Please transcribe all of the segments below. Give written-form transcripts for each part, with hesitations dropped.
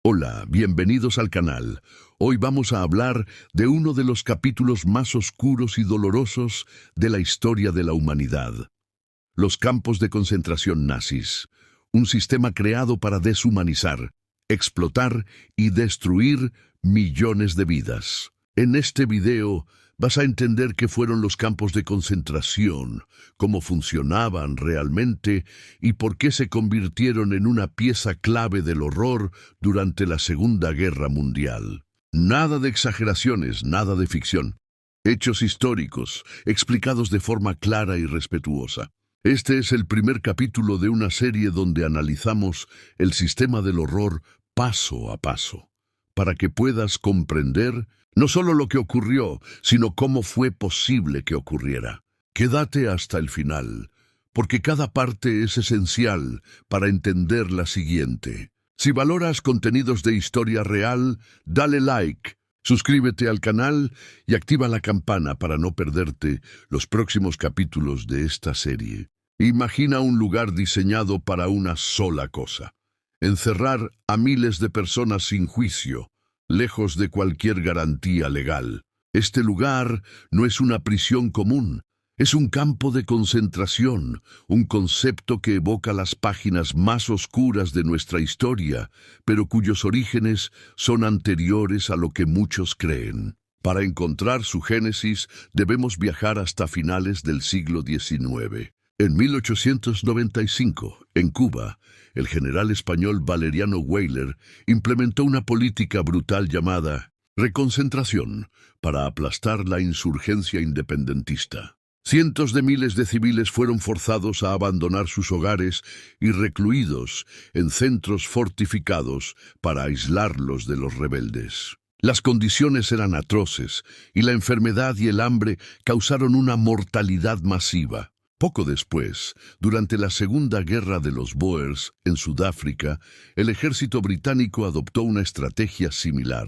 Hola, bienvenidos al canal. Hoy vamos a hablar de uno de los capítulos más oscuros y dolorosos de la historia de la humanidad. Los campos de concentración nazis, un sistema creado para deshumanizar, explotar y destruir millones de vidas. En este video vas a entender qué fueron los campos de concentración, cómo funcionaban realmente y por qué se convirtieron en una pieza clave del horror durante la Segunda Guerra Mundial. Nada de exageraciones, nada de ficción. Hechos históricos, explicados de forma clara y respetuosa. Este es el primer capítulo de una serie donde analizamos el sistema del horror paso a paso, para que puedas comprender no solo lo que ocurrió, sino cómo fue posible que ocurriera. Quédate hasta el final, porque cada parte es esencial para entender la siguiente. Si valoras contenidos de historia real, dale like, suscríbete al canal y activa la campana para no perderte los próximos capítulos de esta serie. Imagina un lugar diseñado para una sola cosa: encerrar a miles de personas sin juicio, lejos de cualquier garantía legal. Este lugar no es una prisión común, es un campo de concentración, un concepto que evoca las páginas más oscuras de nuestra historia, pero cuyos orígenes son anteriores a lo que muchos creen. Para encontrar su génesis, debemos viajar hasta finales del siglo XIX. En 1895, en Cuba, el general español Valeriano Weyler implementó una política brutal llamada reconcentración para aplastar la insurgencia independentista. Cientos de miles de civiles fueron forzados a abandonar sus hogares y recluidos en centros fortificados para aislarlos de los rebeldes. Las condiciones eran atroces y la enfermedad y el hambre causaron una mortalidad masiva. Poco después, durante la Segunda Guerra de los Boers, en Sudáfrica, el ejército británico adoptó una estrategia similar.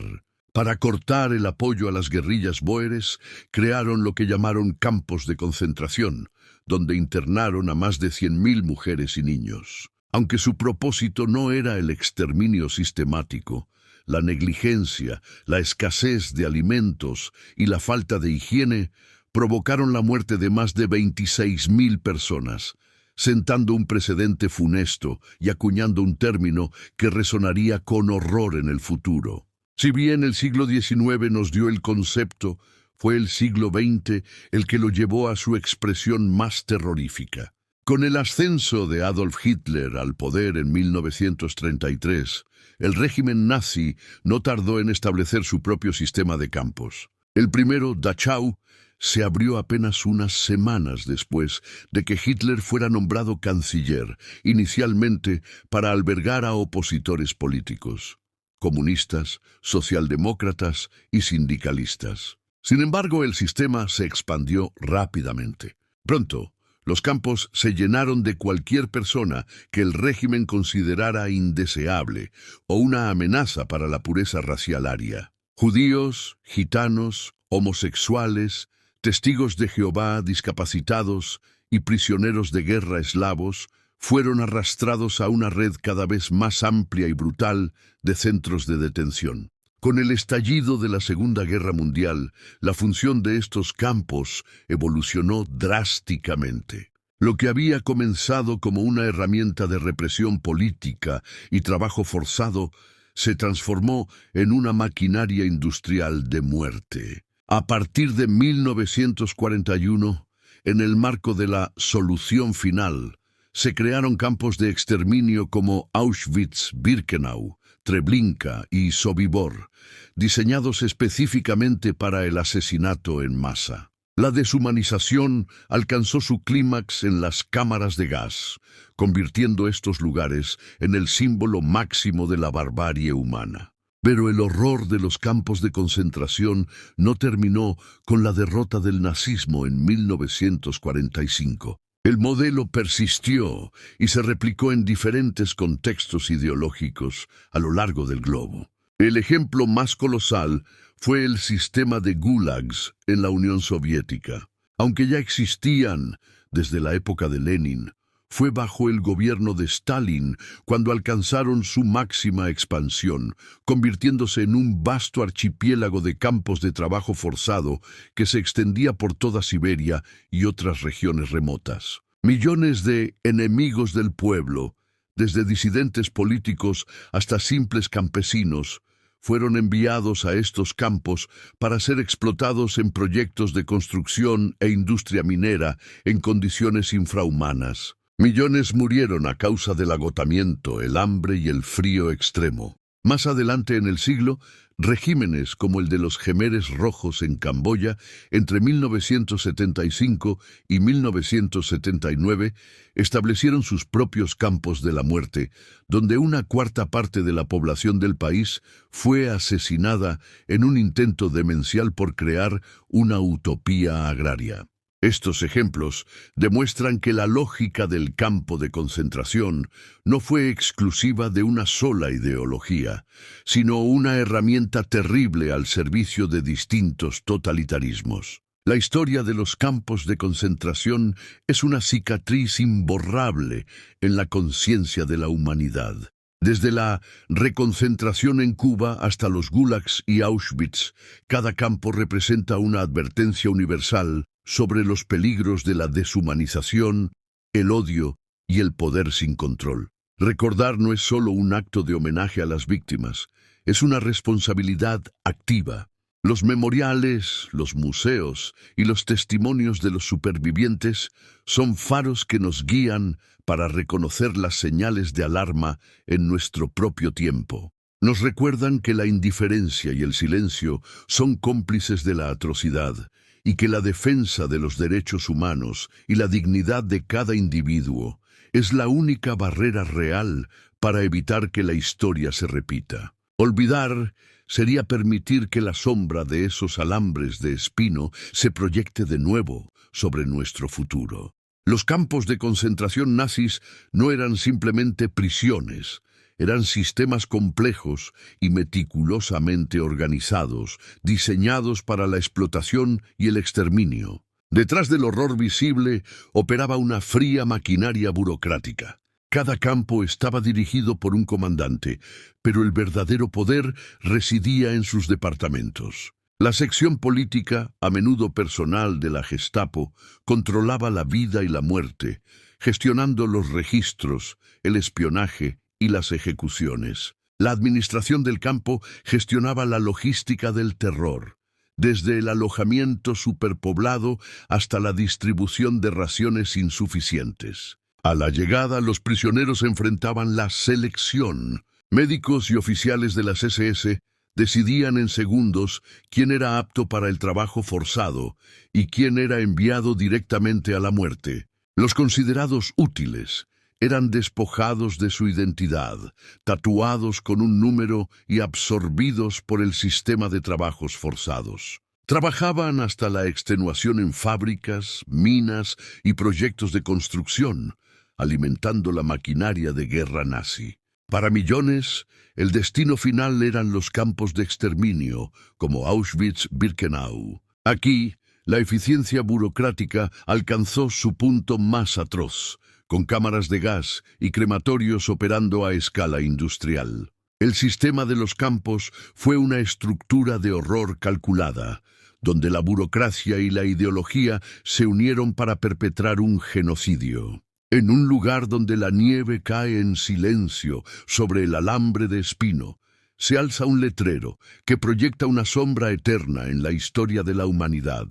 Para cortar el apoyo a las guerrillas bóeres, crearon lo que llamaron campos de concentración, donde internaron a más de 100.000 mujeres y niños. Aunque su propósito no era el exterminio sistemático, la negligencia, la escasez de alimentos y la falta de higiene provocaron la muerte de más de 26.000 personas, sentando un precedente funesto y acuñando un término que resonaría con horror en el futuro. Si bien el siglo XIX nos dio el concepto, fue el siglo XX el que lo llevó a su expresión más terrorífica. Con el ascenso de Adolf Hitler al poder en 1933, el régimen nazi no tardó en establecer su propio sistema de campos. El primero, Dachau, se abrió apenas unas semanas después de que Hitler fuera nombrado canciller, inicialmente para albergar a opositores políticos, comunistas, socialdemócratas y sindicalistas. Sin embargo, el sistema se expandió rápidamente. Pronto, los campos se llenaron de cualquier persona que el régimen considerara indeseable o una amenaza para la pureza racial aria. Judíos, gitanos, homosexuales, testigos de Jehová, discapacitados y prisioneros de guerra eslavos fueron arrastrados a una red cada vez más amplia y brutal de centros de detención. Con el estallido de la Segunda Guerra Mundial, la función de estos campos evolucionó drásticamente. Lo que había comenzado como una herramienta de represión política y trabajo forzado se transformó en una maquinaria industrial de muerte. A partir de 1941, en el marco de la solución final, se crearon campos de exterminio como Auschwitz-Birkenau, Treblinka y Sobibor, diseñados específicamente para el asesinato en masa. La deshumanización alcanzó su clímax en las cámaras de gas, convirtiendo estos lugares en el símbolo máximo de la barbarie humana. Pero el horror de los campos de concentración no terminó con la derrota del nazismo en 1945. El modelo persistió y se replicó en diferentes contextos ideológicos a lo largo del globo. El ejemplo más colosal fue el sistema de gulags en la Unión Soviética. Aunque ya existían desde la época de Lenin, Fue bajo el gobierno de Stalin cuando alcanzaron su máxima expansión, convirtiéndose en un vasto archipiélago de campos de trabajo forzado que se extendía por toda Siberia y otras regiones remotas. Millones de enemigos del pueblo, desde disidentes políticos hasta simples campesinos, fueron enviados a estos campos para ser explotados en proyectos de construcción e industria minera en condiciones infrahumanas. Millones murieron a causa del agotamiento, el hambre y el frío extremo. Más adelante en el siglo, regímenes como el de los Jemeres Rojos en Camboya entre 1975 y 1979 establecieron sus propios campos de la muerte, donde una cuarta parte de la población del país fue asesinada en un intento demencial por crear una utopía agraria. Estos ejemplos demuestran que la lógica del campo de concentración no fue exclusiva de una sola ideología, sino una herramienta terrible al servicio de distintos totalitarismos. La historia de los campos de concentración es una cicatriz imborrable en la conciencia de la humanidad. Desde la reconcentración en Cuba hasta los gulags y Auschwitz, cada campo representa una advertencia universal sobre los peligros de la deshumanización, el odio y el poder sin control. Recordar no es solo un acto de homenaje a las víctimas, es una responsabilidad activa. Los memoriales, los museos y los testimonios de los supervivientes son faros que nos guían para reconocer las señales de alarma en nuestro propio tiempo. Nos recuerdan que la indiferencia y el silencio son cómplices de la atrocidad y que la defensa de los derechos humanos y la dignidad de cada individuo es la única barrera real para evitar que la historia se repita. Olvidar sería permitir que la sombra de esos alambres de espino se proyecte de nuevo sobre nuestro futuro. Los campos de concentración nazis no eran simplemente prisiones, eran sistemas complejos y meticulosamente organizados, diseñados para la explotación y el exterminio. Detrás del horror visible operaba una fría maquinaria burocrática. Cada campo estaba dirigido por un comandante, pero el verdadero poder residía en sus departamentos. La sección política, a menudo personal de la Gestapo, controlaba la vida y la muerte, gestionando los registros, el espionaje y las ejecuciones. La administración del campo gestionaba la logística del terror, desde el alojamiento superpoblado hasta la distribución de raciones insuficientes. A la llegada, los prisioneros enfrentaban la selección. Médicos y oficiales de las SS decidían en segundos quién era apto para el trabajo forzado y quién era enviado directamente a la muerte. Los considerados útiles eran despojados de su identidad, tatuados con un número y absorbidos por el sistema de trabajos forzados. Trabajaban hasta la extenuación en fábricas, minas y proyectos de construcción, alimentando la maquinaria de guerra nazi. Para millones, el destino final eran los campos de exterminio, como Auschwitz-Birkenau. Aquí, la eficiencia burocrática alcanzó su punto más atroz, con cámaras de gas y crematorios operando a escala industrial. El sistema de los campos fue una estructura de horror calculada, donde la burocracia y la ideología se unieron para perpetrar un genocidio. En un lugar donde la nieve cae en silencio sobre el alambre de espino, se alza un letrero que proyecta una sombra eterna en la historia de la humanidad.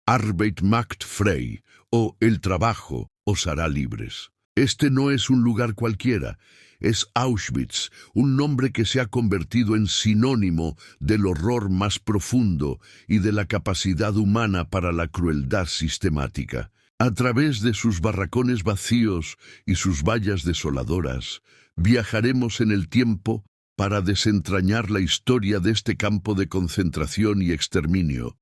Arbeit macht frei, o el trabajo os hará libres. Este no es un lugar cualquiera, es Auschwitz, un nombre que se ha convertido en sinónimo del horror más profundo y de la capacidad humana para la crueldad sistemática. A través de sus barracones vacíos y sus vallas desoladoras, viajaremos en el tiempo para desentrañar la historia de este campo de concentración y exterminio,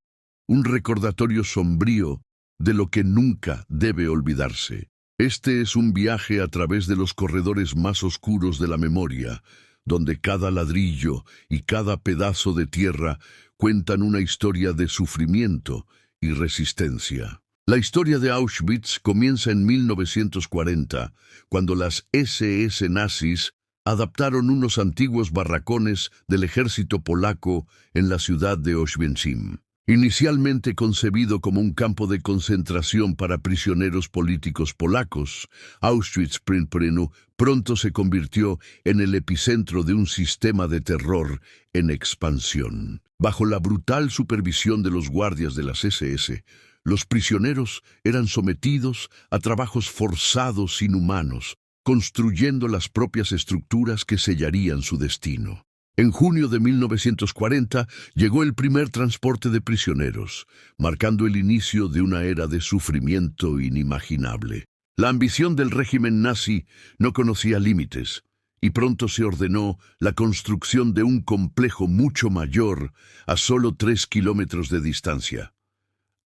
un recordatorio sombrío de lo que nunca debe olvidarse. Este es un viaje a través de los corredores más oscuros de la memoria, donde cada ladrillo y cada pedazo de tierra cuentan una historia de sufrimiento y resistencia. La historia de Auschwitz comienza en 1940, cuando las SS nazis adaptaron unos antiguos barracones del ejército polaco en la ciudad de Oświęcim. Inicialmente concebido como un campo de concentración para prisioneros políticos polacos, Auschwitz-Birkenau pronto se convirtió en el epicentro de un sistema de terror en expansión. Bajo la brutal supervisión de los guardias de las SS, los prisioneros eran sometidos a trabajos forzados inhumanos, construyendo las propias estructuras que sellarían su destino. En junio de 1940 llegó el primer transporte de prisioneros, marcando el inicio de una era de sufrimiento inimaginable. La ambición del régimen nazi no conocía límites, y pronto se ordenó la construcción de un complejo mucho mayor a solo 3 kilómetros de distancia.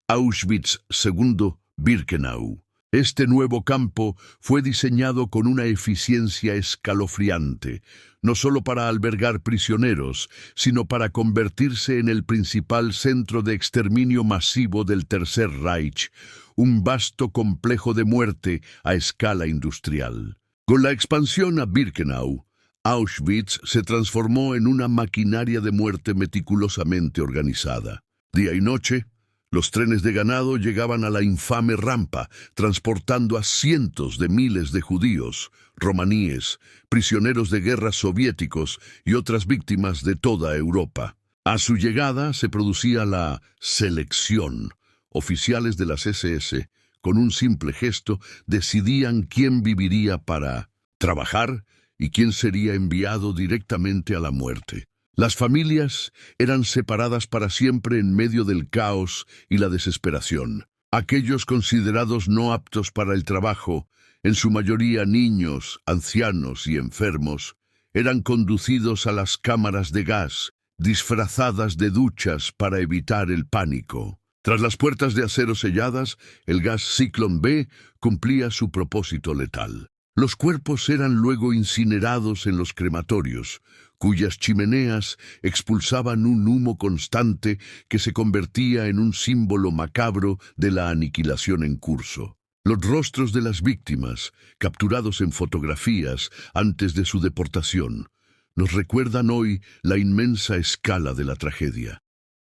Auschwitz II Birkenau. Este nuevo campo fue diseñado con una eficiencia escalofriante, no solo para albergar prisioneros, sino para convertirse en el principal centro de exterminio masivo del Tercer Reich, un vasto complejo de muerte a escala industrial. Con la expansión a Birkenau, Auschwitz se transformó en una maquinaria de muerte meticulosamente organizada. Día y noche, los trenes de ganado llegaban a la infame rampa, transportando a cientos de miles de judíos, romaníes, prisioneros de guerra soviéticos y otras víctimas de toda Europa. A su llegada se producía la selección. Oficiales de las SS, con un simple gesto, decidían quién viviría para trabajar y quién sería enviado directamente a la muerte. Las familias eran separadas para siempre en medio del caos y la desesperación. Aquellos considerados no aptos para el trabajo, en su mayoría niños, ancianos y enfermos, eran conducidos a las cámaras de gas, disfrazadas de duchas para evitar el pánico. Tras las puertas de acero selladas, el gas Zyklon B cumplía su propósito letal. Los cuerpos eran luego incinerados en los crematorios, cuyas chimeneas expulsaban un humo constante que se convertía en un símbolo macabro de la aniquilación en curso. Los rostros de las víctimas, capturados en fotografías antes de su deportación, nos recuerdan hoy la inmensa escala de la tragedia.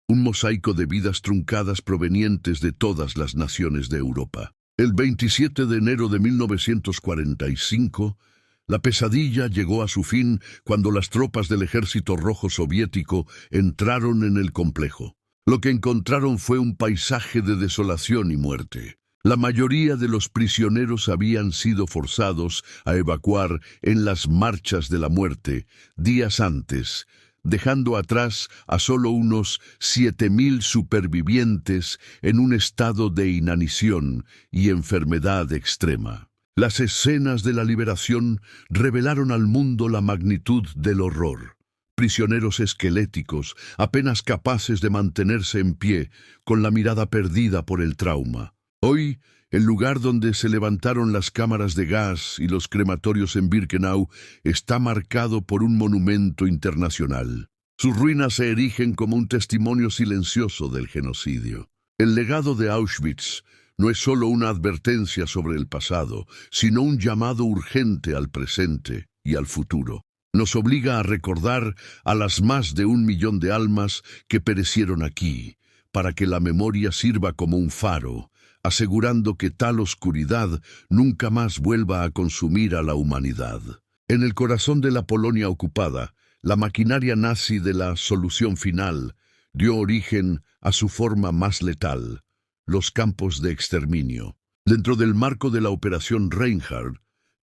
Un mosaico de vidas truncadas provenientes de todas las naciones de Europa. El 27 de enero de 1945, la pesadilla llegó a su fin cuando las tropas del Ejército Rojo Soviético entraron en el complejo. Lo que encontraron fue un paisaje de desolación y muerte. La mayoría de los prisioneros habían sido forzados a evacuar en las marchas de la muerte días antes, dejando atrás a solo unos 7.000 supervivientes en un estado de inanición y enfermedad extrema. Las escenas de la liberación revelaron al mundo la magnitud del horror. Prisioneros esqueléticos, apenas capaces de mantenerse en pie, con la mirada perdida por el trauma. Hoy, el lugar donde se levantaron las cámaras de gas y los crematorios en Birkenau está marcado por un monumento internacional. Sus ruinas se erigen como un testimonio silencioso del genocidio. El legado de Auschwitz no es solo una advertencia sobre el pasado, sino un llamado urgente al presente y al futuro. Nos obliga a recordar a las más de 1 millón de almas que perecieron aquí, para que la memoria sirva como un faro, asegurando que tal oscuridad nunca más vuelva a consumir a la humanidad. En el corazón de la Polonia ocupada, la maquinaria nazi de la solución final dio origen a su forma más letal, los campos de exterminio. Dentro del marco de la Operación Reinhard,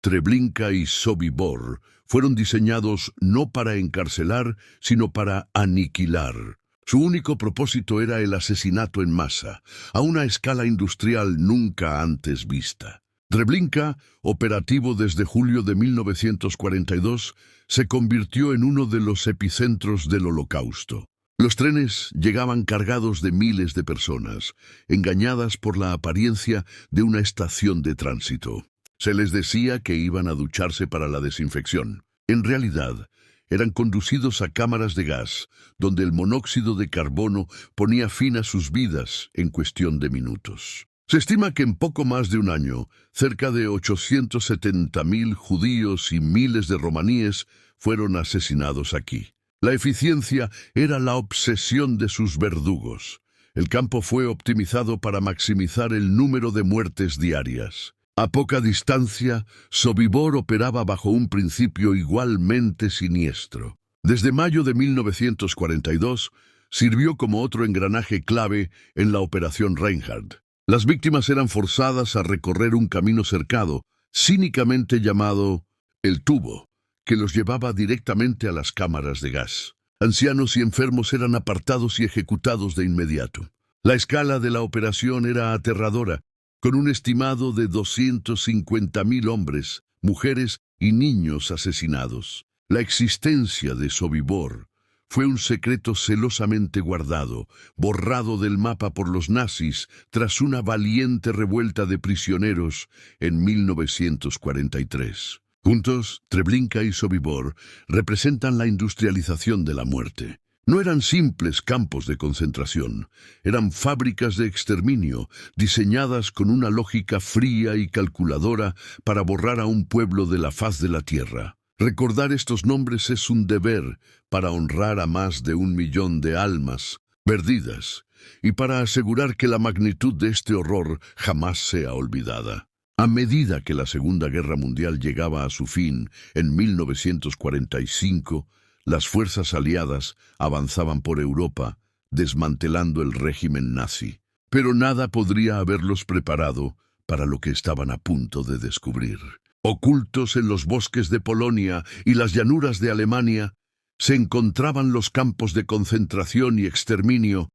Treblinka y Sobibor fueron diseñados no para encarcelar, sino para aniquilar. Su único propósito era el asesinato en masa, a una escala industrial nunca antes vista. Treblinka, operativo desde julio de 1942, se convirtió en uno de los epicentros del Holocausto. Los trenes llegaban cargados de miles de personas, engañadas por la apariencia de una estación de tránsito. Se les decía que iban a ducharse para la desinfección. En realidad, eran conducidos a cámaras de gas, donde el monóxido de carbono ponía fin a sus vidas en cuestión de minutos. Se estima que en poco más de un año, cerca de 870.000 judíos y miles de romaníes fueron asesinados aquí. La eficiencia era la obsesión de sus verdugos. El campo fue optimizado para maximizar el número de muertes diarias. A poca distancia, Sobibor operaba bajo un principio igualmente siniestro. Desde mayo de 1942, sirvió como otro engranaje clave en la Operación Reinhardt. Las víctimas eran forzadas a recorrer un camino cercado, cínicamente llamado el tubo, que los llevaba directamente a las cámaras de gas. Ancianos y enfermos eran apartados y ejecutados de inmediato. La escala de la operación era aterradora, con un estimado de 250.000 hombres, mujeres y niños asesinados. La existencia de Sobibor fue un secreto celosamente guardado, borrado del mapa por los nazis tras una valiente revuelta de prisioneros en 1943. Juntos, Treblinka y Sobibor representan la industrialización de la muerte. No eran simples campos de concentración, eran fábricas de exterminio, diseñadas con una lógica fría y calculadora para borrar a un pueblo de la faz de la tierra. Recordar estos nombres es un deber para honrar a más de 1 millón de almas perdidas y para asegurar que la magnitud de este horror jamás sea olvidada. A medida que la Segunda Guerra Mundial llegaba a su fin en 1945, las fuerzas aliadas avanzaban por Europa, desmantelando el régimen nazi. Pero nada podría haberlos preparado para lo que estaban a punto de descubrir. Ocultos en los bosques de Polonia y las llanuras de Alemania, se encontraban los campos de concentración y exterminio,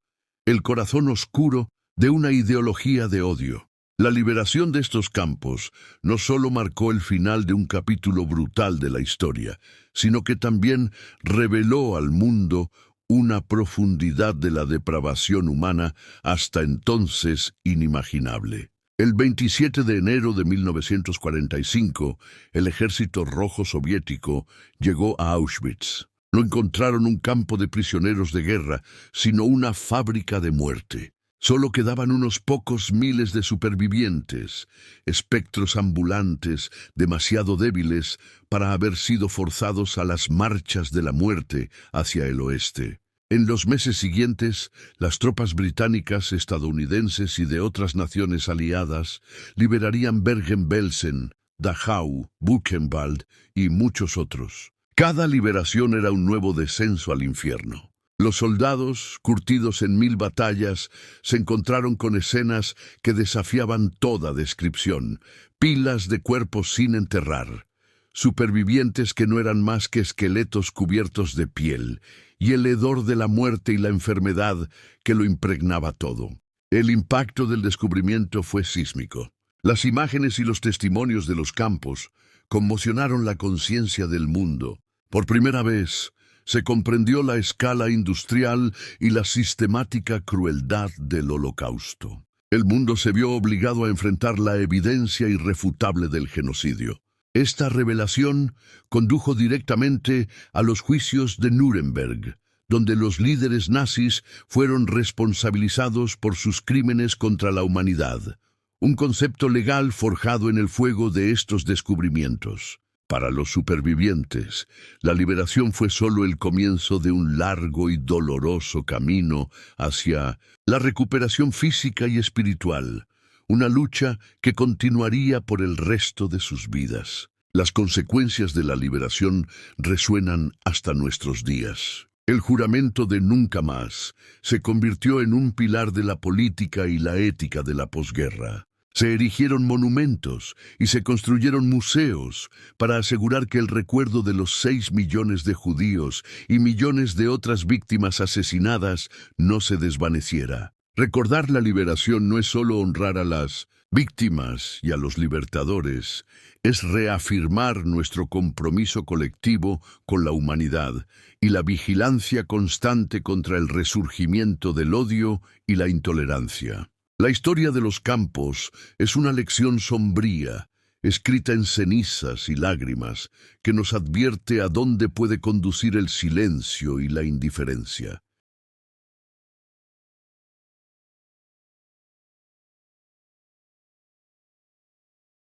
el corazón oscuro de una ideología de odio. La liberación de estos campos no solo marcó el final de un capítulo brutal de la historia, sino que también reveló al mundo una profundidad de la depravación humana hasta entonces inimaginable. El 27 de enero de 1945, el Ejército Rojo Soviético llegó a Auschwitz. No encontraron un campo de prisioneros de guerra, sino una fábrica de muerte. Solo quedaban unos pocos miles de supervivientes, espectros ambulantes, demasiado débiles para haber sido forzados a las marchas de la muerte hacia el oeste. En los meses siguientes, las tropas británicas, estadounidenses y de otras naciones aliadas liberarían Bergen-Belsen, Dachau, Buchenwald y muchos otros. Cada liberación era un nuevo descenso al infierno. Los soldados, curtidos en 1000 batallas, se encontraron con escenas que desafiaban toda descripción, pilas de cuerpos sin enterrar, supervivientes que no eran más que esqueletos cubiertos de piel, y el hedor de la muerte y la enfermedad que lo impregnaba todo. El impacto del descubrimiento fue sísmico. Las imágenes y los testimonios de los campos conmocionaron la conciencia del mundo. Por primera vez, se comprendió la escala industrial y la sistemática crueldad del Holocausto. El mundo se vio obligado a enfrentar la evidencia irrefutable del genocidio. Esta revelación condujo directamente a los juicios de Nuremberg, donde los líderes nazis fueron responsabilizados por sus crímenes contra la humanidad, un concepto legal forjado en el fuego de estos descubrimientos. Para los supervivientes, la liberación fue solo el comienzo de un largo y doloroso camino hacia la recuperación física y espiritual, una lucha que continuaría por el resto de sus vidas. Las consecuencias de la liberación resuenan hasta nuestros días. El juramento de nunca más se convirtió en un pilar de la política y la ética de la posguerra. Se erigieron monumentos y se construyeron museos para asegurar que el recuerdo de los 6 millones de judíos y millones de otras víctimas asesinadas no se desvaneciera. Recordar la liberación no es solo honrar a las víctimas y a los libertadores, es reafirmar nuestro compromiso colectivo con la humanidad y la vigilancia constante contra el resurgimiento del odio y la intolerancia. La historia de los campos es una lección sombría, escrita en cenizas y lágrimas, que nos advierte a dónde puede conducir el silencio y la indiferencia.